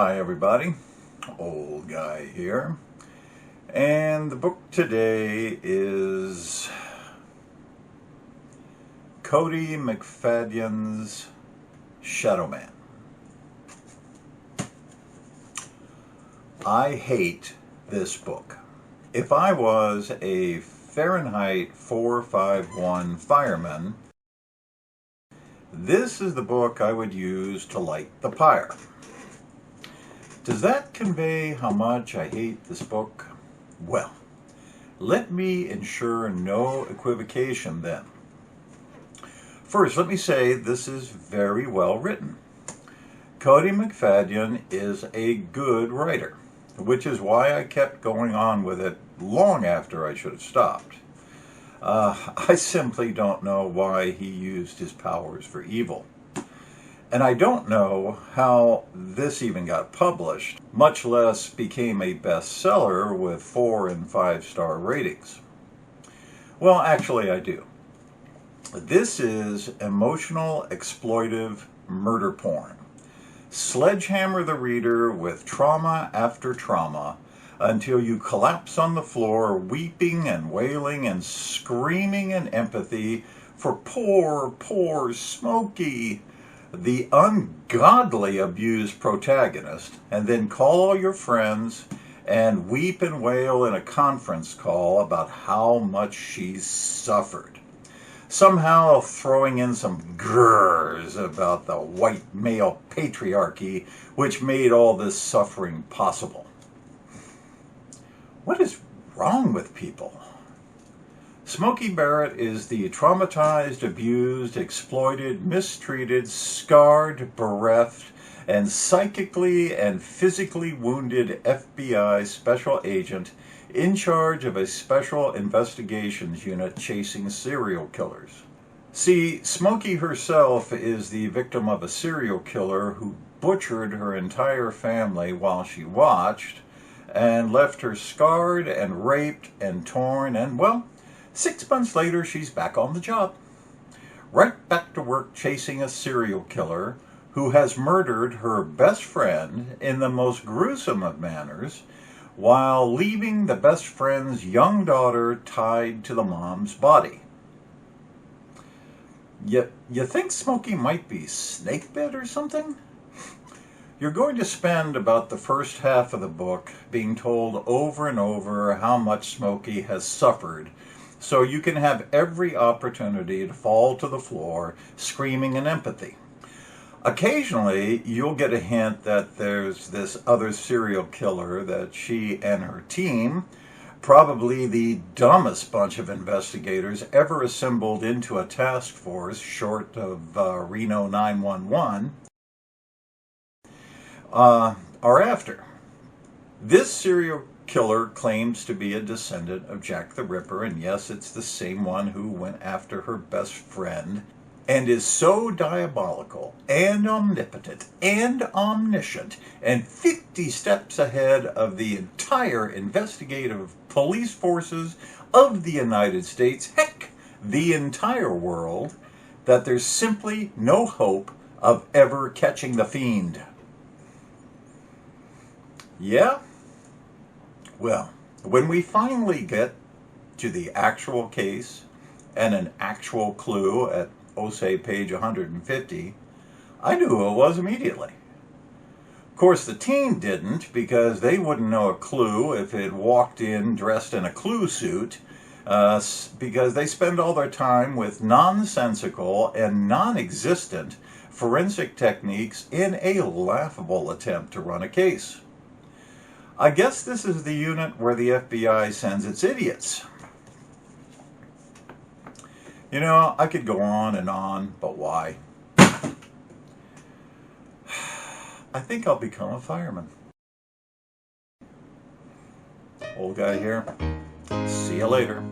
Hi everybody, Old Guy here, and the book today is Cody McFadyen's Shadow Man. I hate this book. If I was a Fahrenheit 451 fireman, this is the book I would use to light the pyre. Does that convey how much I hate this book? Well, let me ensure no equivocation then. First, let me say this is very well written. Cody McFadyen is a good writer, which is why I kept going on with it long after I should have stopped. I simply don't know why he used his powers for evil. And I don't know how this even got published, much less became a bestseller with 4- and 5-star ratings. Well, actually I do. This is emotional, exploitive murder porn. Sledgehammer the reader with trauma after trauma until you collapse on the floor, weeping and wailing and screaming in empathy for poor, poor Smokey, the ungodly abused protagonist, and then call all your friends and weep and wail in a conference call about how much she's suffered. Somehow throwing in some grrrs about the white male patriarchy which made all this suffering possible. What is wrong with people? Smokey Barrett is the traumatized, abused, exploited, mistreated, scarred, bereft, and psychically and physically wounded FBI special agent in charge of a special investigations unit chasing serial killers. See, Smokey herself is the victim of a serial killer who butchered her entire family while she watched and left her scarred and raped and torn and, well, 6 months later, she's back on the job. Right back to work chasing a serial killer who has murdered her best friend in the most gruesome of manners while leaving the best friend's young daughter tied to the mom's body. You think Smokey might be snake bit or something? You're going to spend about the first half of the book being told over and over how much Smokey has suffered, so you can have every opportunity to fall to the floor screaming in empathy. Occasionally, you'll get a hint that there's this other serial killer that she and her team, probably the dumbest bunch of investigators ever assembled into a task force short of Reno 911, are after. This serial killer claims to be a descendant of Jack the Ripper, and yes, it's the same one who went after her best friend, and is so diabolical and omnipotent and omniscient and 50 steps ahead of the entire investigative police forces of the United States, heck, the entire world, that there's simply no hope of ever catching the fiend. Yeah? Well, when we finally get to the actual case and an actual clue at, say, page 150, I knew who it was immediately. Of course, the team didn't, because they wouldn't know a clue if it walked in dressed in a clue suit, because they spend all their time with nonsensical and non-existent forensic techniques in a laughable attempt to run a case. I guess this is the unit where the FBI sends its idiots. You know, I could go on, but why? I think I'll become a fireman. Old Guy here. See you later.